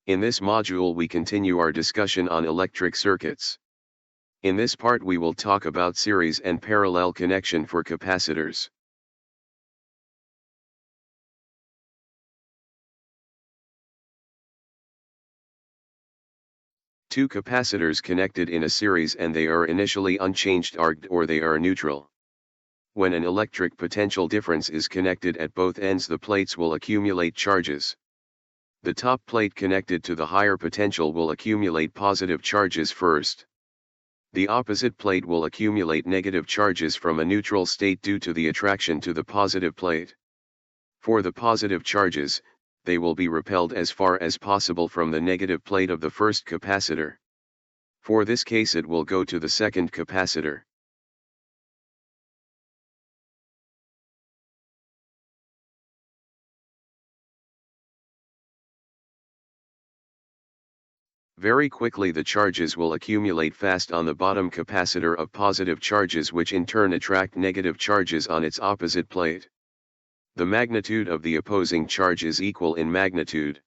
In this module we continue our discussion on electric circuits. In this part we will talk about series and parallel connection for capacitors. Two capacitors connected in a series and they are initially unchanged arced or they are neutral. When an electric potential difference is connected at both ends, the plates will accumulate charges. The top plate connected to the higher potential will accumulate positive charges first. The opposite plate will accumulate negative charges from a neutral state due to the attraction to the positive plate. For the positive charges, they will be repelled as far as possible from the negative plate of the first capacitor. For this case it will go to the second capacitor. Very quickly the charges will accumulate fast on the bottom capacitor of positive charges, which in turn attract negative charges on its opposite plate. The magnitude of the opposing charge is equal in magnitude.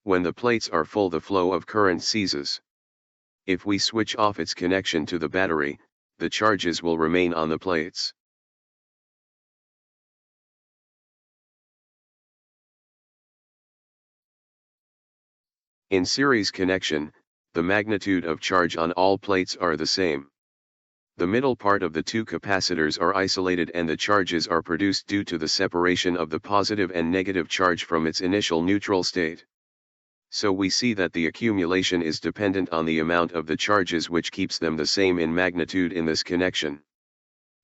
When the plates are full, the flow of current ceases. If we switch off its connection to the battery, the charges will remain on the plates. In series connection, the magnitude of charge on all plates are the same. The middle part of the two capacitors are isolated and the charges are produced due to the separation of the positive and negative charge from its initial neutral state. So we see that the accumulation is dependent on the amount of the charges, which keeps them the same in magnitude in this connection.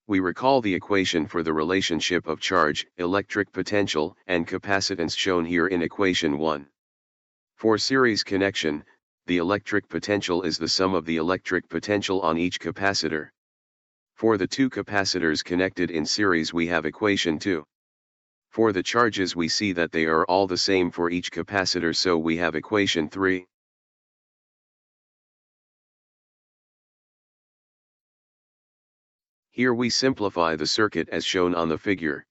We recall the equation for the relationship of charge, electric potential, and capacitance shown here in equation 1. For series connection, the electric potential is the sum of the electric potential on each capacitor. For the two capacitors connected in series we have equation 2. For the charges we see that they are all the same for each capacitor, so we have equation 3. Here we simplify the circuit as shown on the figure.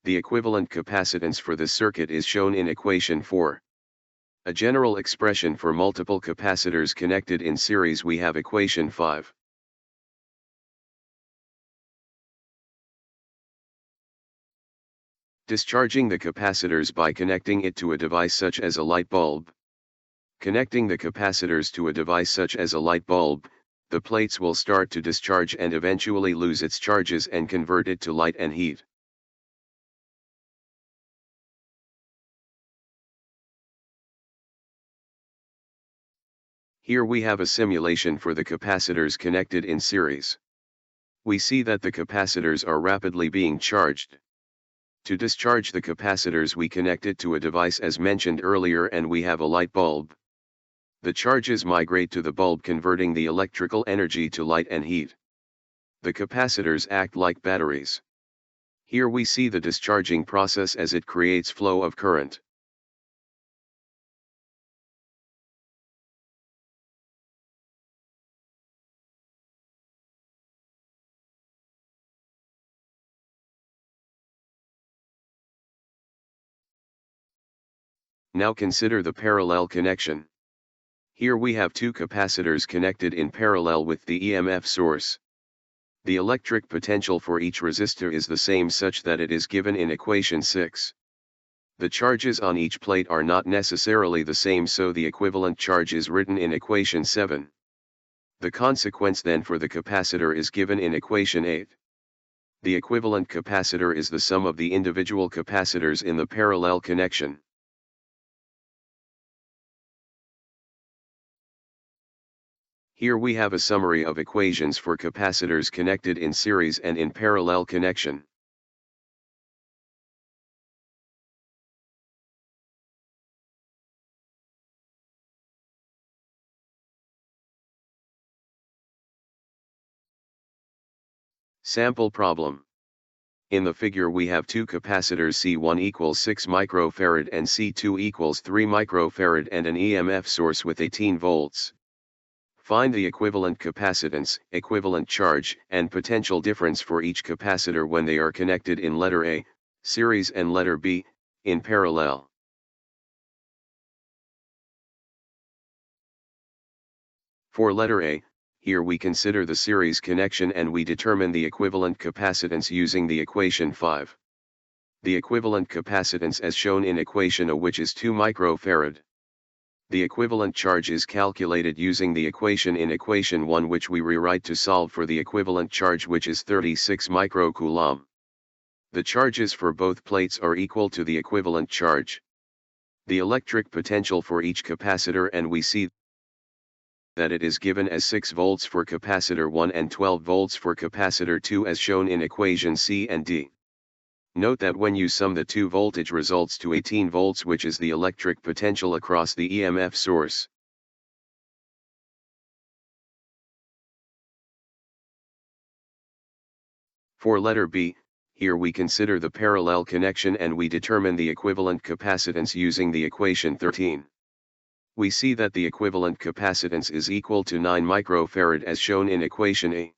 The equivalent capacitance for this circuit is shown in equation 4. A general expression for multiple capacitors connected in series we have equation 5. Discharging the capacitors by connecting it to a device such as a light bulb. Connecting the capacitors to a device such as a light bulb, the plates will start to discharge and eventually lose its charges and convert it to light and heat. Here we have a simulation for the capacitors connected in series. We see that the capacitors are rapidly being charged. To discharge the capacitors we connect it to a device as mentioned earlier and we have a light bulb. The charges migrate to the bulb, converting the electrical energy to light and heat. The capacitors act like batteries. Here we see the discharging process as it creates flow of current. Now consider the parallel connection. Here we have two capacitors connected in parallel with the EMF source. The electric potential for each resistor is the same, such that it is given in equation 6. The charges on each plate are not necessarily the same, so the equivalent charge is written in equation 7. The consequence then for the capacitor is given in equation 8. The equivalent capacitor is the sum of the individual capacitors in the parallel connection. Here we have a summary of equations for capacitors connected in series and in parallel connection. Sample problem. In the figure we have two capacitors, C1 equals 6 microfarad and C2 equals 3 microfarad and an EMF source with 18 volts. Find the equivalent capacitance, equivalent charge, and potential difference for each capacitor when they are connected in letter A, series, and letter B, in parallel. For letter A, here we consider the series connection and we determine the equivalent capacitance using the equation 5. The equivalent capacitance as shown in equation A, which is 2 microfarad. The equivalent charge is calculated using the equation in equation 1, which we rewrite to solve for the equivalent charge, which is 36 microcoulomb. The charges for both plates are equal to the equivalent charge. The electric potential for each capacitor, and we see that it is given as 6 volts for capacitor 1 and 12 volts for capacitor 2 as shown in equation C and D. Note that when you sum the two voltage results to 18 volts, which is the electric potential across the EMF source. For letter B, here we consider the parallel connection and we determine the equivalent capacitance using the equation 13. We see that the equivalent capacitance is equal to 9 microfarad as shown in equation A.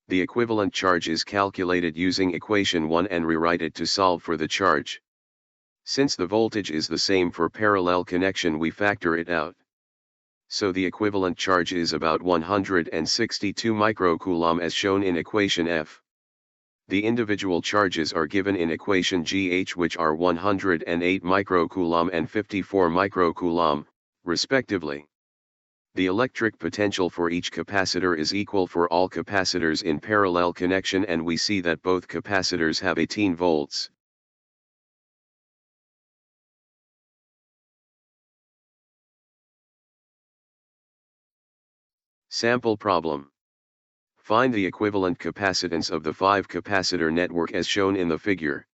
The equivalent charge is calculated using equation 1 and rewrite to solve for the charge. Since the voltage is the same for parallel connection, we factor it out. So the equivalent charge is about 162 microcoulomb as shown in equation F. The individual charges are given in equation GH, which are 108 microcoulomb and 54 microcoulomb, respectively. The electric potential for each capacitor is equal for all capacitors in parallel connection, and we see that both capacitors have 18 volts. Sample problem. Find the equivalent capacitance of the 5-capacitor network as shown in the figure.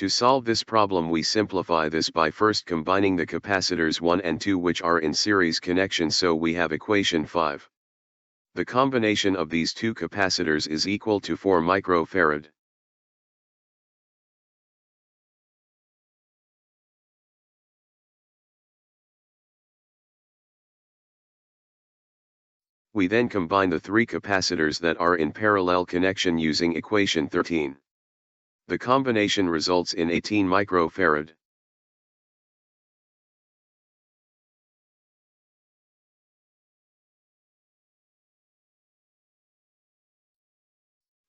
To solve this problem, we simplify this by first combining the capacitors 1 and 2, which are in series connection, so we have equation 5. The combination of these two capacitors is equal to 4 microfarad. We then combine the 3 capacitors that are in parallel connection using equation 13. The combination results in 18 microfarad.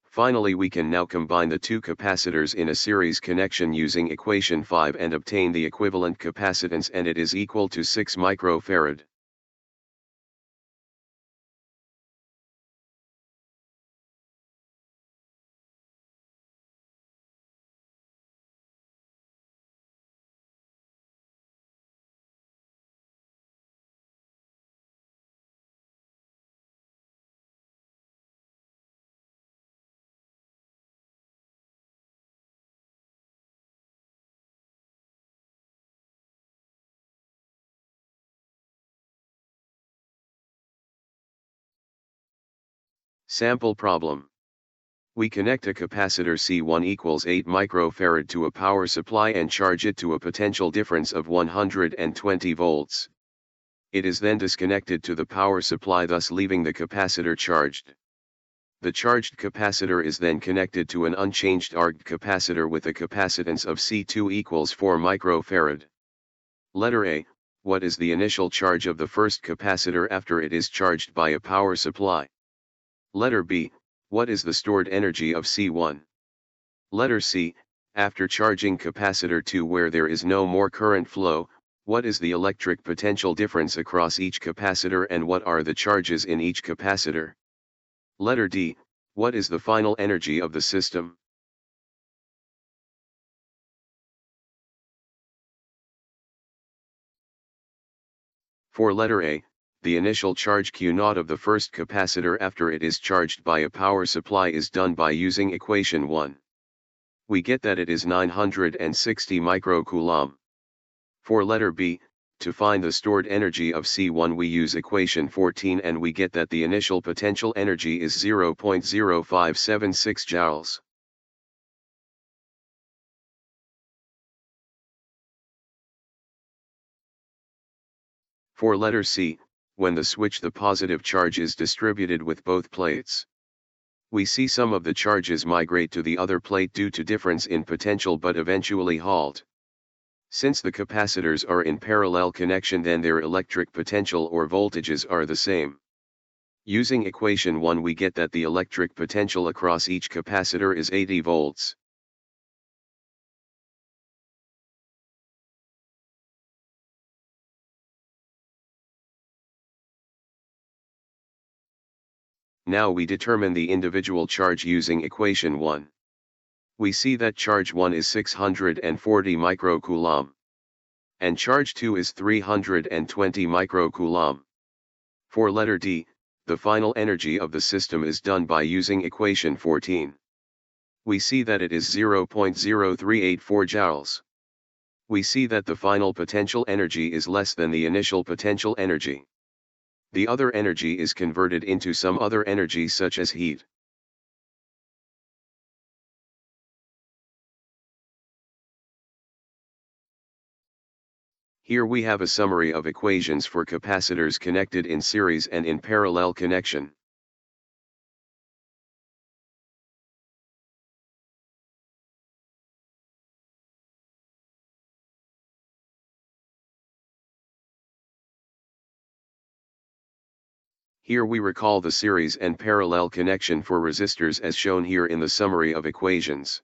Finally, we can now combine the 2 capacitors in a series connection using equation 5 and obtain the equivalent capacitance, and it is equal to 6 microfarad. Sample problem. We connect a capacitor C1 equals 8 microfarad to a power supply and charge it to a potential difference of 120 volts. It is then disconnected to the power supply, thus leaving the capacitor charged. The charged capacitor is then connected to an unchanged arced capacitor with a capacitance of C2 equals 4 microfarad. Letter A, what is the initial charge of the first capacitor after it is charged by a power supply? Letter B, what is the stored energy of C1? Letter C, after charging capacitor 2 where there is no more current flow, what is the electric potential difference across each capacitor and what are the charges in each capacitor? Letter D, what is the final energy of the system? For letter A, the initial charge Q0 of the first capacitor after it is charged by a power supply is done by using equation 1. We get that it is 960 microcoulomb. For letter B, to find the stored energy of C1 we use equation 14 and we get that the initial potential energy is 0.0576 joules. For letter C, when the switch the positive charge is distributed with both plates. We see some of the charges migrate to the other plate due to difference in potential but eventually halt. Since the capacitors are in parallel connection, then their electric potential or voltages are the same. Using equation 1 we get that the electric potential across each capacitor is 80 volts. Now we determine the individual charge using equation 1. We see that charge 1 is 640 microcoulomb. And charge 2 is 320 microcoulomb. For letter D, the final energy of the system is done by using equation 14. We see that it is 0.0384 joules. We see that the final potential energy is less than the initial potential energy. The other energy is converted into some other energy such as heat. Here we have a summary of equations for capacitors connected in series and in parallel connection. Here we recall the series and parallel connection for resistors as shown here in the summary of equations.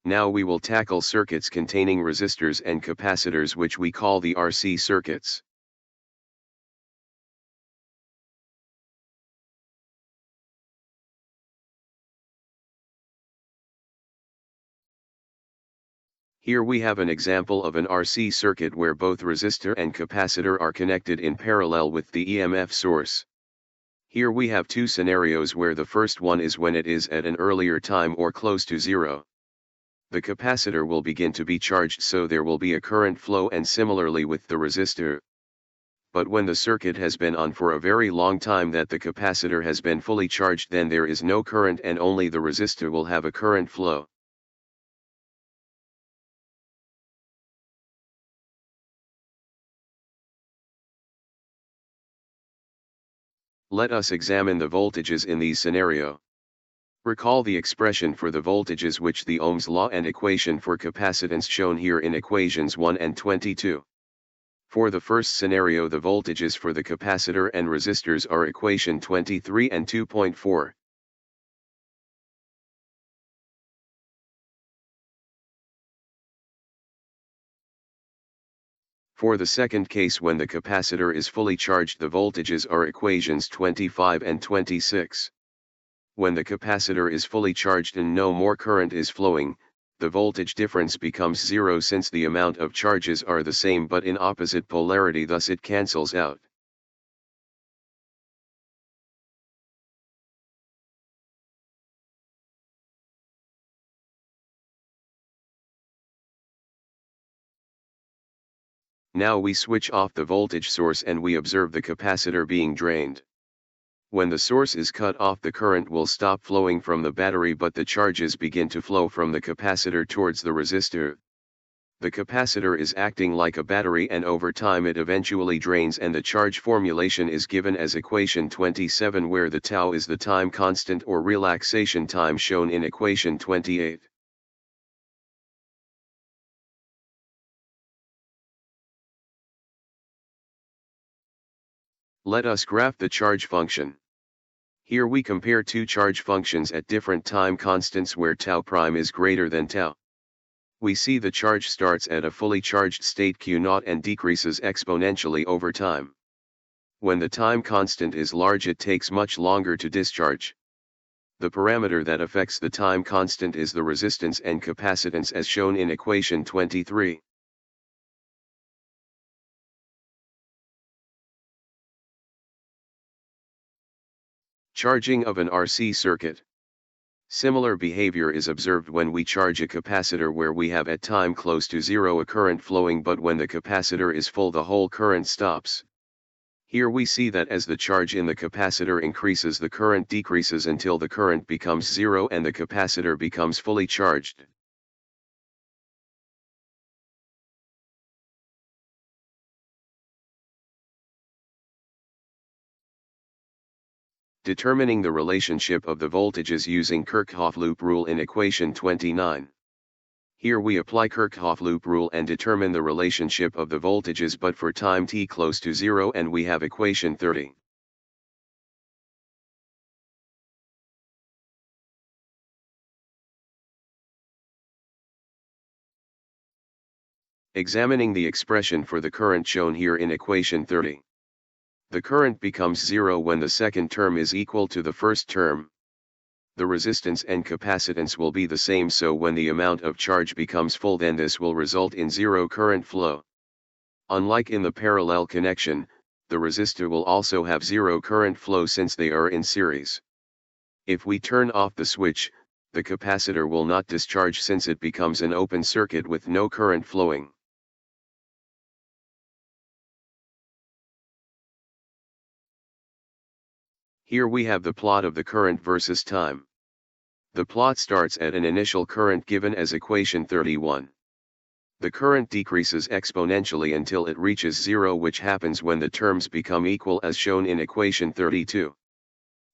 Now we will tackle circuits containing resistors and capacitors, which we call the RC circuits. Here we have an example of an RC circuit where both resistor and capacitor are connected in parallel with the EMF source. Here we have two scenarios where the first one is when it is at an earlier time or close to zero. The capacitor will begin to be charged, so there will be a current flow, and similarly with the resistor. But when the circuit has been on for a very long time that the capacitor has been fully charged, then there is no current and only the resistor will have a current flow. Let us examine the voltages in these scenario. Recall the expression for the voltages which the Ohm's law and equation for capacitance shown here in equations 1 and 22. For the first scenario, the voltages for the capacitor and resistors are equation 23 and 2.4. For the second case, when the capacitor is fully charged, the voltages are equations 25 and 26. When the capacitor is fully charged and no more current is flowing, the voltage difference becomes zero since the amount of charges are the same but in opposite polarity, thus it cancels out. Now we switch off the voltage source and we observe the capacitor being drained. When the source is cut off, the current will stop flowing from the battery, but the charges begin to flow from the capacitor towards the resistor. The capacitor is acting like a battery, and over time it eventually drains, and the charge formulation is given as equation 27, where the tau is the time constant or relaxation time shown in equation 28. Let us graph the charge function. Here we compare two charge functions at different time constants where tau prime is greater than tau. We see the charge starts at a fully charged state Q0 and decreases exponentially over time. When the time constant is large, it takes much longer to discharge. The parameter that affects the time constant is the resistance and capacitance as shown in equation 23. Charging of an RC circuit. Similar behavior is observed when we charge a capacitor, where we have at time close to zero a current flowing, but when the capacitor is full the whole current stops. Here we see that as the charge in the capacitor increases, the current decreases until the current becomes zero and the capacitor becomes fully charged. Determining the relationship of the voltages using Kirchhoff loop rule in equation 29. Here we apply Kirchhoff loop rule and determine the relationship of the voltages but for time t close to 0 and we have equation 30. Examining the expression for the current shown here in equation 30. The current becomes 0 when the second term is equal to the first term. The resistance and capacitance will be the same, so when the amount of charge becomes full then this will result in zero current flow. Unlike in the parallel connection, the resistor will also have zero current flow since they are in series. If we turn off the switch, the capacitor will not discharge since it becomes an open circuit with no current flowing. Here we have the plot of the current versus time. The plot starts at an initial current given as equation 31. The current decreases exponentially until it reaches 0, which happens when the terms become equal as shown in equation 32.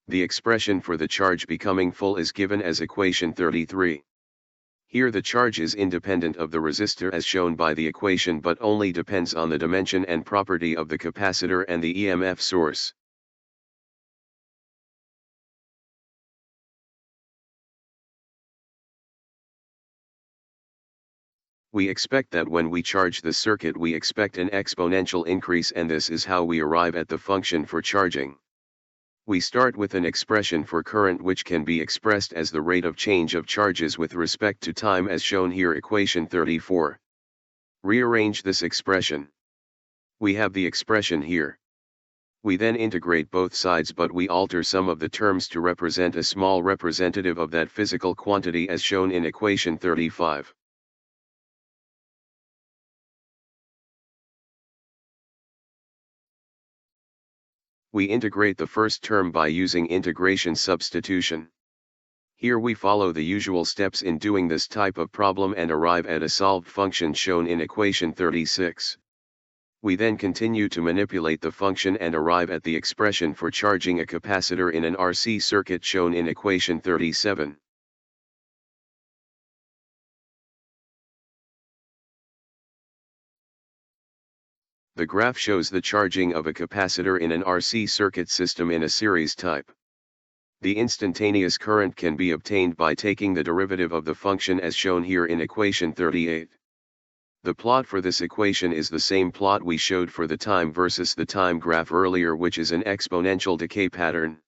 The expression for the charge becoming full is given as equation 33. Here the charge is independent of the resistor as shown by the equation but only depends on the dimension and property of the capacitor and the EMF source. We expect that when we charge the circuit we expect an exponential increase, and this is how we arrive at the function for charging. We start with an expression for current which can be expressed as the rate of change of charges with respect to time as shown here equation 34. Rearrange this expression. We have the expression here. We then integrate both sides but we alter some of the terms to represent a small representative of that physical quantity as shown in equation 35. We integrate the first term by using integration substitution. Here we follow the usual steps in doing this type of problem and arrive at a solved function shown in equation 36. We then continue to manipulate the function and arrive at the expression for charging a capacitor in an RC circuit shown in equation 37. The graph shows the charging of a capacitor in an RC circuit system in a series type. The instantaneous current can be obtained by taking the derivative of the function as shown here in equation 38. The plot for this equation is the same plot we showed for the time versus the time graph earlier, which is an exponential decay pattern.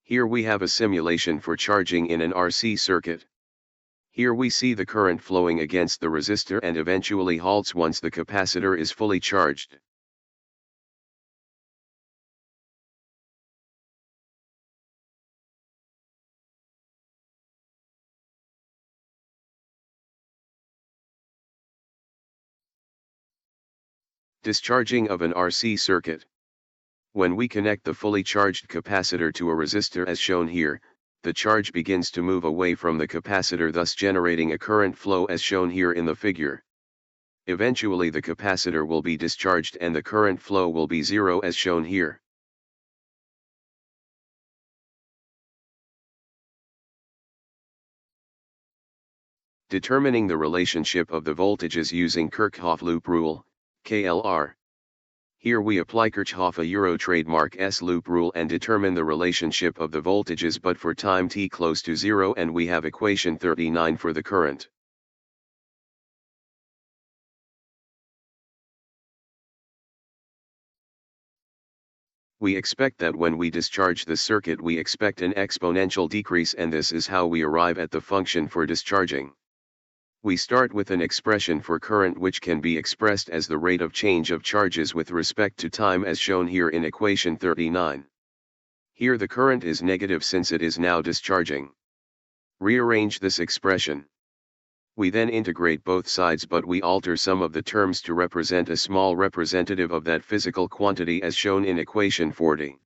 Here we have a simulation for charging in an RC circuit. Here we see the current flowing against the resistor and eventually halts once the capacitor is fully charged. Discharging of an RC circuit. When we connect the fully charged capacitor to a resistor as shown here, the charge begins to move away from the capacitor, thus generating a current flow as shown here in the figure. Eventually the capacitor will be discharged and the current flow will be zero as shown here. Determining the relationship of the voltages using Kirchhoff loop rule, KLR. Here we apply Kirchhoff Euro trademark S loop rule and determine the relationship of the voltages but for time t close to 0, and we have equation 39 for the current. We expect that when we discharge the circuit we expect an exponential decrease, and this is how we arrive at the function for discharging. We start with an expression for current which can be expressed as the rate of change of charges with respect to time as shown here in equation 39. Here the current is negative since it is now discharging. Rearrange this expression. We then integrate both sides but we alter some of the terms to represent a small representative of that physical quantity as shown in equation 40.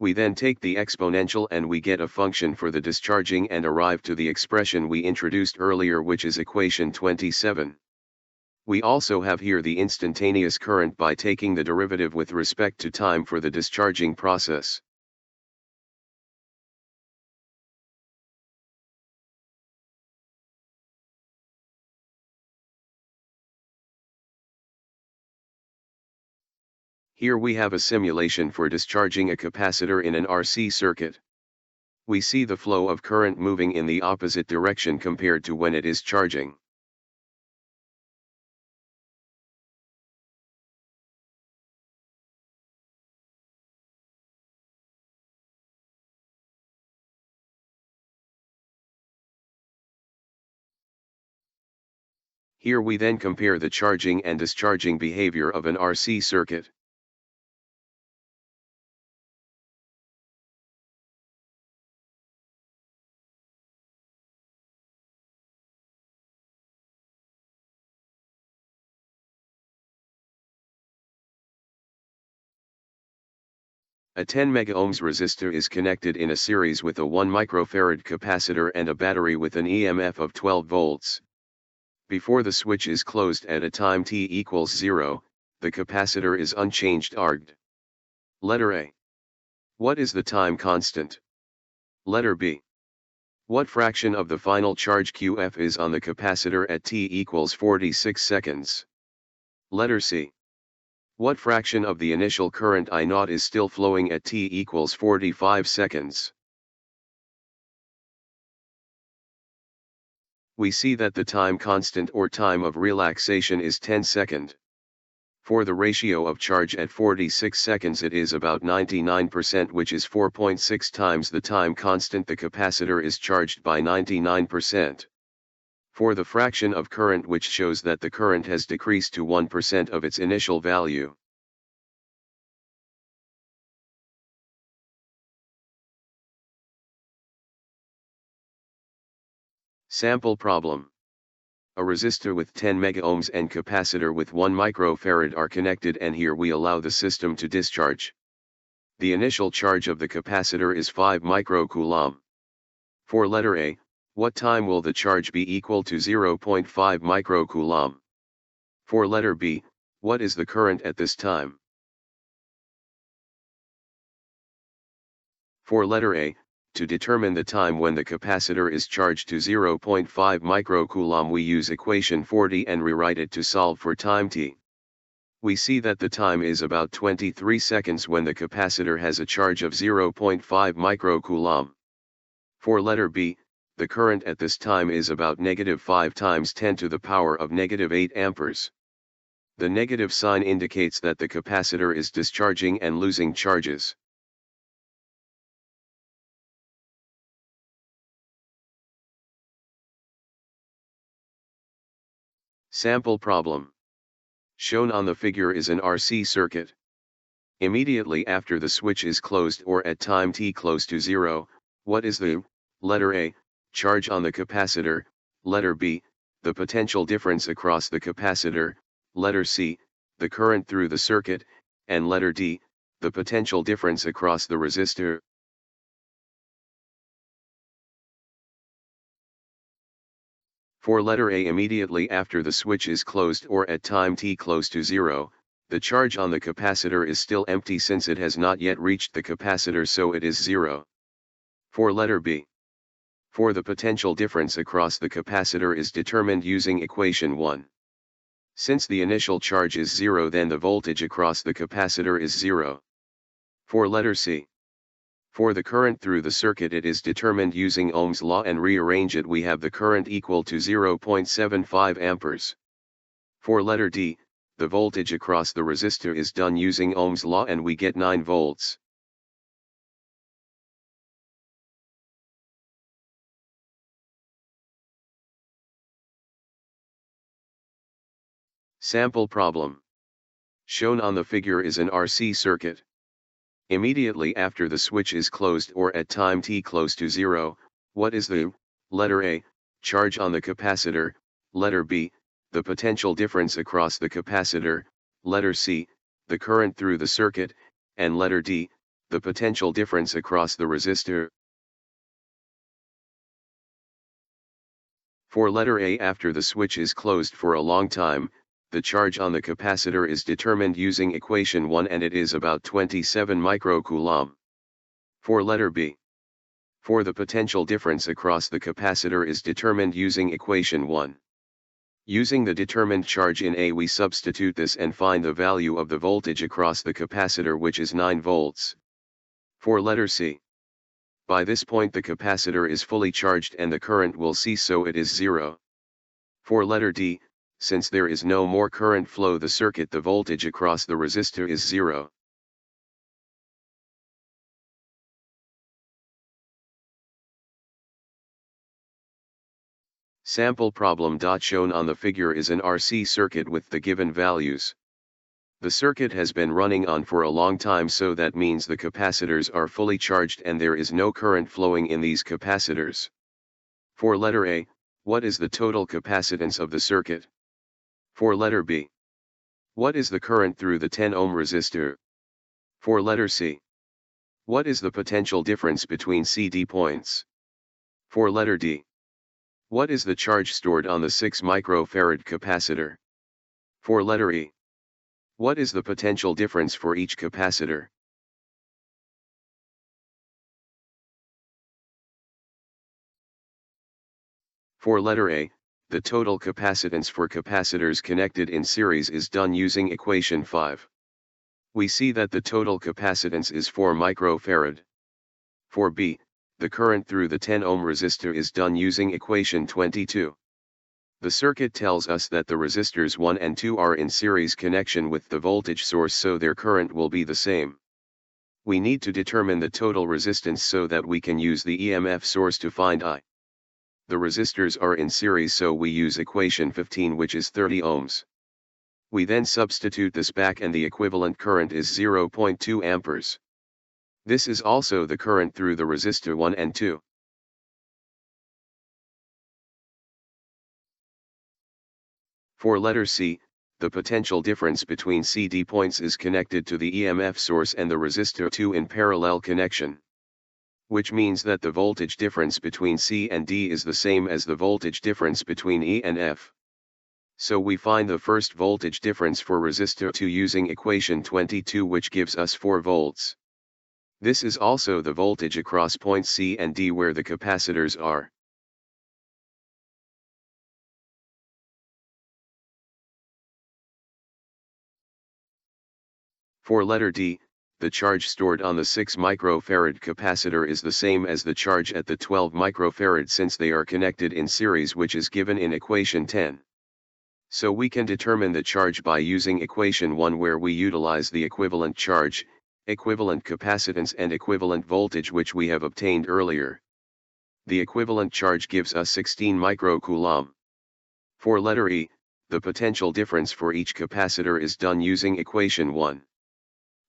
We then take the exponential and we get a function for the discharging and arrive to the expression we introduced earlier, which is equation 27. We also have here the instantaneous current by taking the derivative with respect to time for the discharging process. Here we have a simulation for discharging a capacitor in an RC circuit. We see the flow of current moving in the opposite direction compared to when it is charging. Here we then compare the charging and discharging behavior of an RC circuit. A 10 megaohms resistor is connected in a series with a 1 microfarad capacitor and a battery with an EMF of 12 volts. Before the switch is closed at a time t equals 0, the capacitor is unchanged arged. Letter A. What is the time constant? Letter B. What fraction of the final charge QF is on the capacitor at t equals 46 seconds? Letter C. What fraction of the initial current I0 is still flowing at t equals 45 seconds? We see that the time constant or time of relaxation is 10 seconds. For the ratio of charge at 46 seconds it is about 99%, which is 4.6 times the time constant the capacitor is charged by 99%. For the fraction of current which shows that the current has decreased to 1% of its initial value. Sample problem. A resistor with 10 megaohms and capacitor with 1 microfarad are connected, and here we allow the system to discharge. The initial charge of the capacitor is 5 microcoulomb. For letter A, what time will the charge be equal to 0.5 microcoulomb? For letter B, what is the current at this time? For letter A, to determine the time when the capacitor is charged to 0.5 microcoulomb we use equation 40 and rewrite it to solve for time t. We see that the time is about 23 seconds when the capacitor has a charge of 0.5 microcoulomb. For letter B, the current at this time is about -5 times 10 to the power of -8 amperes. The negative sign indicates that the capacitor is discharging and losing charges. Sample problem. Shown on the figure is an RC circuit. Immediately after the switch is closed or at time t close to 0, what is the, letter A, charge on the capacitor, letter B, the potential difference across the capacitor, letter C, the current through the circuit, and letter D, the potential difference across the resistor? For letter A, immediately after the switch is closed or at time t close to 0, the charge on the capacitor is still empty since it has not yet reached the capacitor, so it is 0. For letter B, for the potential difference across the capacitor is determined using equation 1. Since the initial charge is 0, then the voltage across the capacitor is 0. For letter C, for the current through the circuit it is determined using Ohm's law, and rearrange it we have the current equal to 0.75 amperes. For letter D, the voltage across the resistor is done using Ohm's law and we get 9 volts. Sample problem. Shown on the figure is an RC circuit. Immediately after the switch is closed or at time t close to 0, what is the, letter A, charge on the capacitor, letter B, the potential difference across the capacitor, letter C, the current through the circuit, and letter D, the potential difference across the resistor? For letter A, after the switch is closed for a long time, the charge on the capacitor is determined using equation 1 and it is about 27 microcoulomb. For letter B. For the potential difference across the capacitor is determined using equation 1. Using the determined charge in A we substitute this and find the value of the voltage across the capacitor, which is 9 volts. For letter C. By this point the capacitor is fully charged and the current will cease, so it is 0. For letter D, since there is no more current flow the circuit, the voltage across the resistor is 0. Sample problem. Shown on the figure is an RC circuit with the given values. The circuit has been running on for a long time, so that means the capacitors are fully charged and there is no current flowing in these capacitors. For letter A, what is the total capacitance of the circuit? For letter B, what is the current through the 10 ohm resistor? For letter C, what is the potential difference between CD points? For letter D, what is the charge stored on the 6 microfarad capacitor? For letter E, what is the potential difference for each capacitor? For letter A, the total capacitance for capacitors connected in series is done using equation 5. We see that the total capacitance is 4 microfarad. For B, the current through the 10 ohm resistor is done using equation 22. The circuit tells us that the resistors 1 and 2 are in series connection with the voltage source, so their current will be the same. We need to determine the total resistance so that we can use the EMF source to find I. The resistors are in series, so we use equation 15, which is 30 ohms. We then substitute this back and the equivalent current is 0.2 amperes. This is also the current through the resistor 1 and 2. For letter C, the potential difference between CD points is connected to the EMF source and the resistor 2 in parallel connection. Which means that the voltage difference between C and D is the same as the voltage difference between E and F. So we find the first voltage difference for resistor 2 using equation 22, which gives us 4 volts. This is also the voltage across points C and D where the capacitors are. For letter D, the charge stored on the 6 microfarad capacitor is the same as the charge at the 12 microfarad since they are connected in series, which is given in equation 10. So we can determine the charge by using equation 1, where we utilize the equivalent charge, equivalent capacitance and equivalent voltage which we have obtained earlier. The equivalent charge gives us 16 microcoulomb. For letter E, the potential difference for each capacitor is done using equation 1.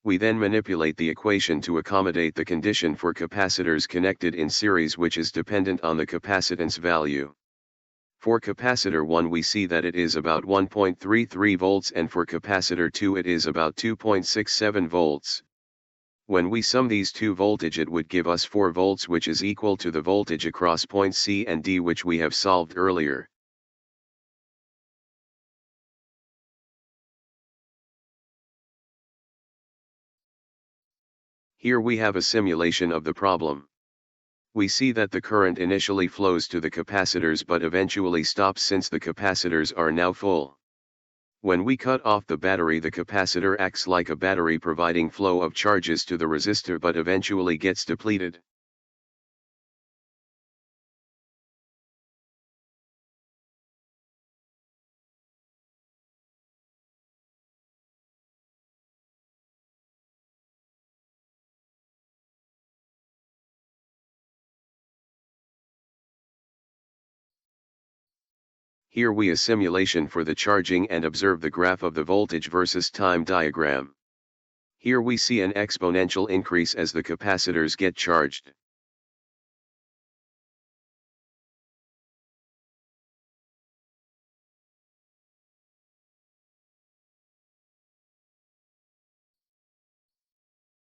We then manipulate the equation to accommodate the condition for capacitors connected in series, which is dependent on the capacitance value. For capacitor 1 we see that it is about 1.33 volts and for capacitor 2 it is about 2.67 volts. When we sum these two voltage it would give us 4 volts, which is equal to the voltage across points C and D which we have solved earlier. Here we have a simulation of the problem. We see that the current initially flows to the capacitors but eventually stops since the capacitors are now full. When we cut off the battery, the capacitor acts like a battery, providing flow of charges to the resistor but eventually gets depleted. Here we a simulation for the charging and observe the graph of the voltage versus time diagram. Here we see an exponential increase as the capacitors get charged.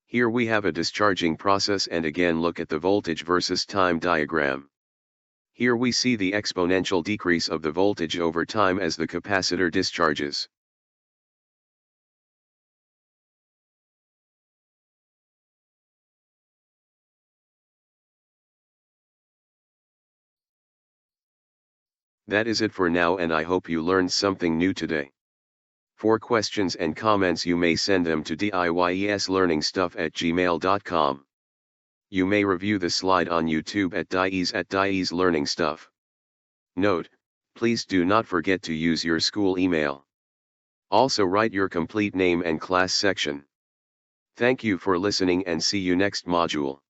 Here we have a discharging process and again look at the voltage versus time diagram. Here we see the exponential decrease of the voltage over time as the capacitor discharges. That is it for now, and I hope you learned something new today. For questions and comments you may send them to diyslearningstuff@gmail.com. You may review the slide on YouTube at dies@dieslearningstuff. Note, please do not forget to use your school email. Also write your complete name and class section. Thank you for listening and see you next module.